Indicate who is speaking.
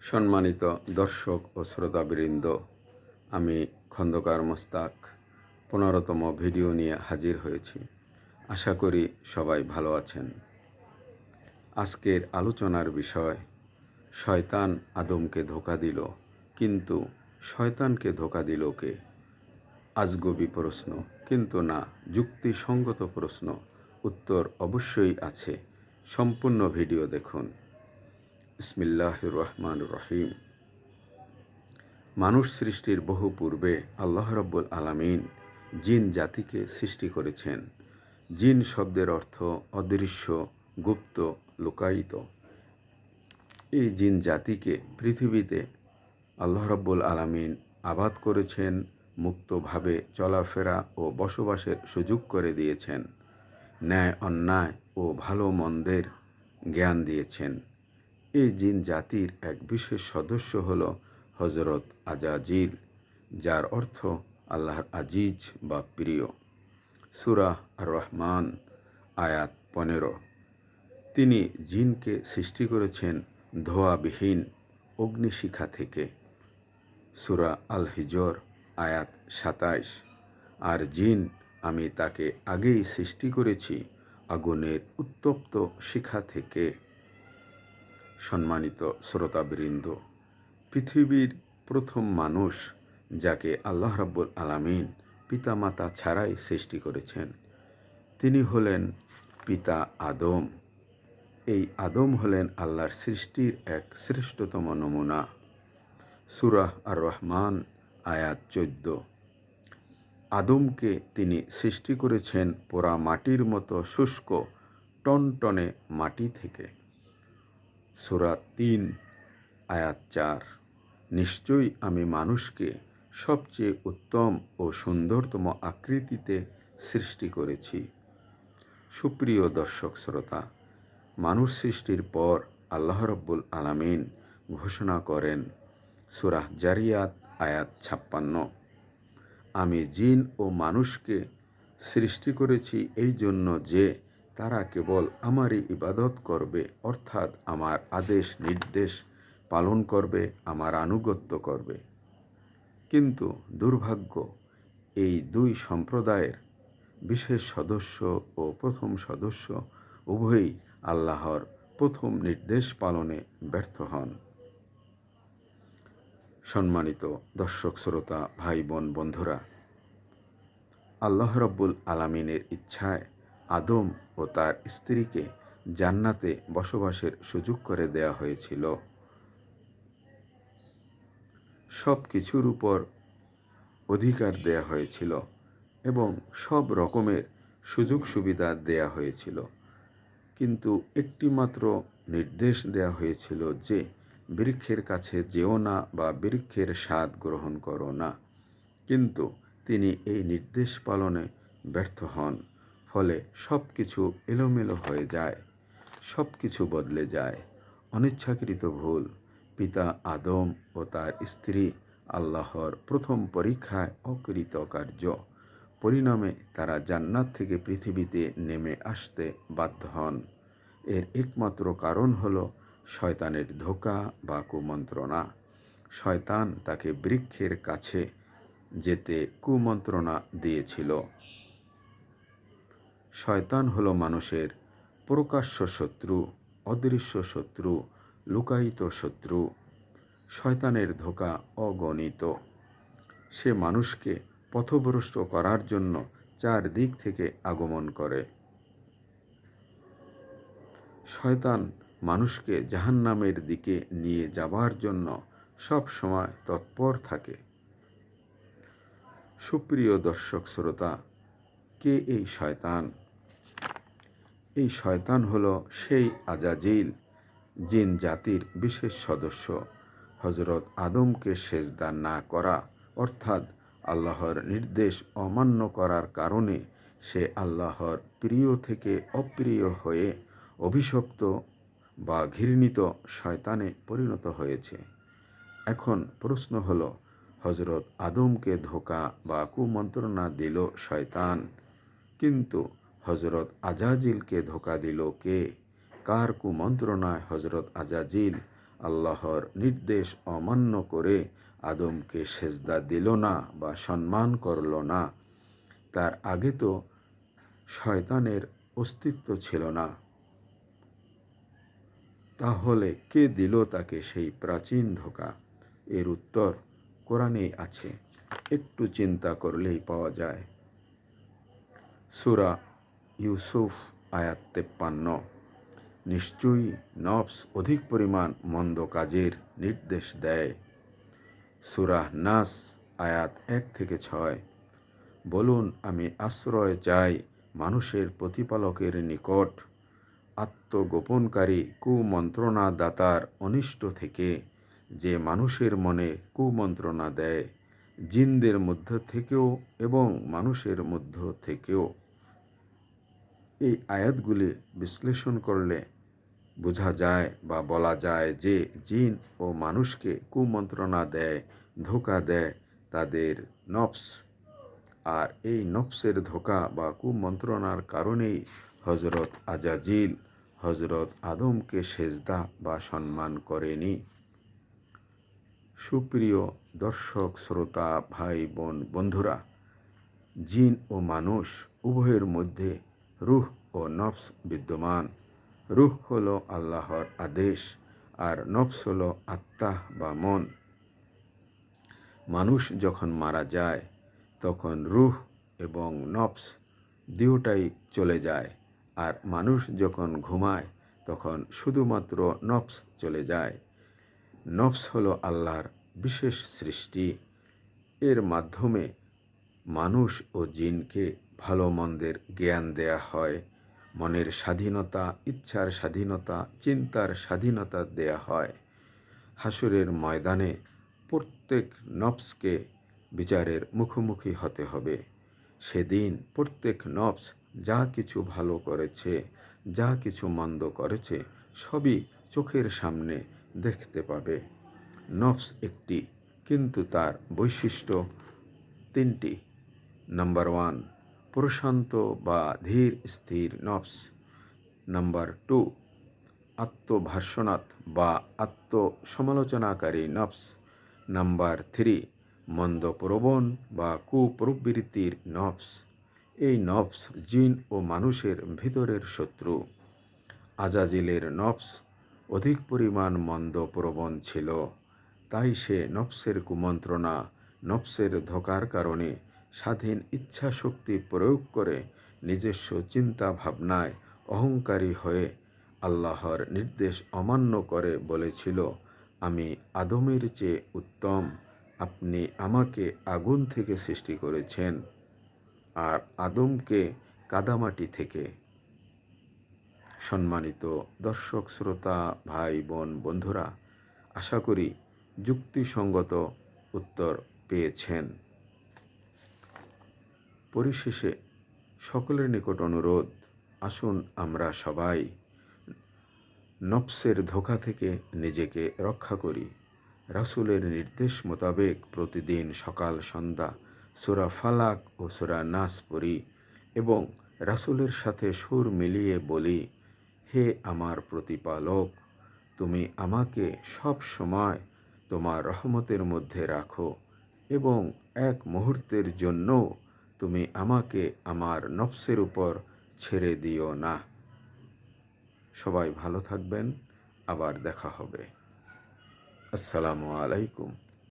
Speaker 1: সম্মানিত দর্শক ও শ্রোতাবৃন্দ, আমি খন্দকার মোস্তাক 15তম ভিডিও নিয়ে হাজির হয়েছি। আশা করি সবাই ভালো আছেন। আজকের আলোচনার বিষয়, শয়তান আদমকে ধোঁকা দিল, কিন্তু শয়তানকে ধোঁকা দিল কে? আজগুবি প্রশ্ন, কিন্তু না, যুক্তিসঙ্গত প্রশ্ন। উত্তর অবশ্যই আছে। সম্পূর্ণ ভিডিও দেখুন। বিসমিল্লাহির রহমানির রহিম। মানুষ সৃষ্টির বহু পূর্বে আল্লাহ রাব্বুল আলামিন জিন জাতিকে সৃষ্টি করেছেন। জিন শব্দের অর্থ অদৃশ্য, গুপ্ত, লুকায়িত। এই জিন জাতিকে পৃথিবীতে আল্লাহ রাব্বুল আলামিন আবাদ করেছেন, মুক্তভাবে চলাফেরা ও বসবাসের সুযোগ করে দিয়েছেন। ন্যায় অন্যায় ও ভালো মন্দের জ্ঞান দিয়েছেন। এই জিন জাতির এক বিশেষ সদস্য হল হজরত আজাজিল, যার অর্থ আল্লাহর আজিজ বা প্রিয়। সূরা আর রহমান আয়াত 15। তিনি জিনকে সৃষ্টি করেছেন ধোঁয়াবিহীন অগ্নিশিখা থেকে। সূরা আল হিজর আয়াত 27। আর জিন আমি তাকে আগেই সৃষ্টি করেছি আগুনের উত্তপ্ত শিখা থেকে। সম্মানিত শ্রোতাবৃন্দ, পৃথিবীর প্রথম মানুষ যাকে আল্লাহ রাব্বুল আলামিন পিতামাতা ছাড়াই সৃষ্টি করেছেন, তিনি হলেন পিতা আদম। এই আদম হলেন আল্লাহর সৃষ্টির এক শ্রেষ্ঠতম নমুনা। সূরা আর রহমান আয়াত 14। আদমকে তিনি সৃষ্টি করেছেন পোড়া মাটির মতো শুষ্ক টনটনে মাটি থেকে। সূরা 3 আয়াত 4। নিশ্চয়ই আমি মানুষকে সবচেয়ে উত্তম ও সুন্দরতম আকৃতিতে সৃষ্টি করেছি। সুপ্রিয় দর্শক শ্রোতা, মানুষ সৃষ্টির পর আল্লাহ রাব্বুল আলামিন ঘোষণা করেন, সূরা জারিয়াত আয়াত 56, আমি জিন ও মানুষকে সৃষ্টি করেছি এই জন্য যে তারা কেবল আমারই ইবাদত করবে, অর্থাৎ আমার আদেশ নির্দেশ পালন করবে, আমার আনুগত্য করবে। কিন্তু দুর্ভাগ্য, এই দুই সম্প্রদায়ের বিশেষ সদস্য ও প্রথম সদস্য উভয়ই আল্লাহর প্রথম নির্দেশ পালনে ব্যর্থ হন। সম্মানিত দর্শক শ্রোতা, ভাই বোন, বন্ধুরা, আল্লাহ রাব্বুল আলামিনের ইচ্ছায় আদম ও তার স্ত্রীকে জান্নাতে বসবাসের সুযোগ করে দেয়া হয়েছিল। সব কিছুর উপর অধিকার দেয়া হয়েছিল এবং সব রকমের সুযোগ সুবিধা দেয়া হয়েছিল, কিন্তু একটি মাত্র নির্দেশ দেয়া হয়েছিল যে বৃক্ষের কাছে যেও না বা বৃক্ষের স্বাদ গ্রহণ করো না। কিন্তু তিনি এই নির্দেশ পালনে ব্যর্থ হন। ফলে সব কিছু এলোমেলো হয়ে যায়, সব কিছু বদলে যায়। অনিচ্ছাকৃত ভুল, পিতা আদম ও তার স্ত্রী আল্লাহর প্রথম পরীক্ষায় অকৃতকার্য, পরিণামে তারা জান্নাত থেকে পৃথিবীতে নেমে আসতে বাধ্য হন। এর একমাত্র কারণ হল শয়তানের ধোঁকা বা কুমন্ত্রণা। শয়তান তাকে বৃক্ষের কাছে যেতে কুমন্ত্রণা দিয়েছিল। শয়তান হলো মানুষের প্রকাশ্য শত্রু, অদৃশ্য শত্রু, লুকায়িত শত্রু। শয়তানের ধোঁকা অগণিত। সে মানুষকে পথভ্রষ্ট করার জন্য চারদিক থেকে আগমন করে। শয়তান মানুষকে জাহান্নামের দিকে নিয়ে যাবার জন্য সব সময় তৎপর থাকে। সুপ্রিয় দর্শক শ্রোতা, কে এই শয়তান? এই শয়তান হলো সেই আজাজিল, জিন জাতির বিশেষ সদস্য। হজরত আদমকে সেজদা না করা, অর্থাৎ আল্লাহর নির্দেশ অমান্য করার কারণে সে আল্লাহর প্রিয় থেকে অপ্রিয় হয়ে অভিশপ্ত বা ঘৃণিত শয়তানে পরিণত হয়েছে। এখন প্রশ্ন হলো, হজরত আদমকে ধোঁকা বা কুমন্ত্রণা দিল শয়তান, কিন্তু হজরত আজাজিলকে ধোঁকা দিল কে? কার কুমন্ত্রণায় হজরত আজাজিল আল্লাহর নির্দেশ অমান্য করে আদমকে সেজদা দিল না বা সম্মান করল না, তার আগে তো শয়তানের অস্তিত্ব ছিল না। তাহলে কে দিল তাকে সেই প্রাচীন ধোঁকা? এর উত্তর কোরআনেই আছে, একটু চিন্তা করলেই পাওয়া যায়। সূরা ইউসুফ আয়াত 53। নিশ্চয়ই নফস অধিক পরিমাণ মন্দ কাজের নির্দেশ দেয়। সূরা নাস আয়াত 1-6। বলুন, আমি আশ্রয় চাই মানুষের প্রতিপালকের নিকট আত্মগোপনকারী কুমন্ত্রণা দাতার অনিষ্ট থেকে, যে মানুষের মনে কুমন্ত্রণা দেয়, জিনদের মধ্য থেকেও এবং মানুষের মধ্য থেকেও। এই আয়াতগুলি বিশ্লেষণ করলে বোঝা যায় বা বলা যায় যে জিন ও মানুষকে কুমন্ত্রণা দেয়, ধোঁকা দেয় তাদের নফস। আর এই নফসের ধোঁকা বা কুমন্ত্রণার কারণেই হজরত আজাজিল হজরত আদমকে সেজদা বা সম্মান করেনি। সুপ্রিয় দর্শক শ্রোতা ভাই বোন বন্ধুরা, জিন ও মানুষ উভয়ের মধ্যে রূহ ও নফস বিদ্যমান। রূহ হলো আল্লাহর আদেশ আর নফস হলো আত্মা বা মন। মানুষ যখন মারা যায় তখন রূহ এবং নফস দুটাই চলে যায়, আর মানুষ যখন ঘুমায় তখন শুধুমাত্র নফস চলে যায়। নফস হলো আল্লাহর বিশেষ সৃষ্টি। এর মাধ্যমে মানুষ ও জিনকে ভালো মন্দের জ্ঞান দেয়া হয়, মনের স্বাধীনতা, ইচ্ছার স্বাধীনতা, চিন্তার স্বাধীনতা দেয়া হয়। হাসরের ময়দানে প্রত্যেক নফসকে বিচারের মুখোমুখি হতে হবে। সেদিন প্রত্যেক নফস যা কিছু ভালো করেছে, যা কিছু মন্দ করেছে, সবই চোখের সামনে দেখতে পাবে। নফস একটি, কিন্তু তার বৈশিষ্ট্য তিনটি। নাম্বার 1, প্রশান্ত বা ধীর স্থির নফস। নাম্বার 2, আত্মভার্সনাৎ বা আত্মসমালোচনাকারী নফস। নাম্বার 3, মন্দপ্রবণ বা কুপ্রবৃত্তির নফস। এই নফস জিন ও মানুষের ভিতরের শত্রু। আজাজিলের নফস অধিক পরিমাণ মন্দপ্রবণ ছিল, তাই সে নফসের কুমন্ত্রণা, নফসের ধোঁকার কারণে স্বাধীন ইচ্ছা শক্তি প্রয়োগ করে নিজস্ব চিন্তা ভাবনায় অহংকারী হয়ে আল্লাহর নির্দেশ অমান্য করে বলেছিল, আমি আদমের চেয়ে উত্তম, আপনি আমাকে আগুন থেকে সৃষ্টি করেছেন আর আদমকে কাদামাটি থেকে। সম্মানিত দর্শক শ্রোতা ভাই বোন বন্ধুরা, আশা করি যুক্তিসঙ্গত উত্তর পেয়েছেন। পরিশেষে সকলের নিকট অনুরোধ, আসুন আমরা সবাই নফসের ধোঁকা থেকে নিজেকে রক্ষা করি। রাসূলের নির্দেশ মোতাবেক প্রতিদিন সকাল সন্ধ্যা সূরা ফালাক ও সূরা নাস পড়ি এবং রাসূলের সাথে সুর মিলিয়ে বলি, হে আমার প্রতিপালক, তুমি আমাকে সব সময় তোমার রহমতের মধ্যে রাখো এবং এক মুহূর্তের জন্য তুমি আমাকে আমার নফসের উপর ছেড়ে দিও না। সবাই ভালো থাকবেন, আবার দেখা হবে। আসসালামু আলাইকুম।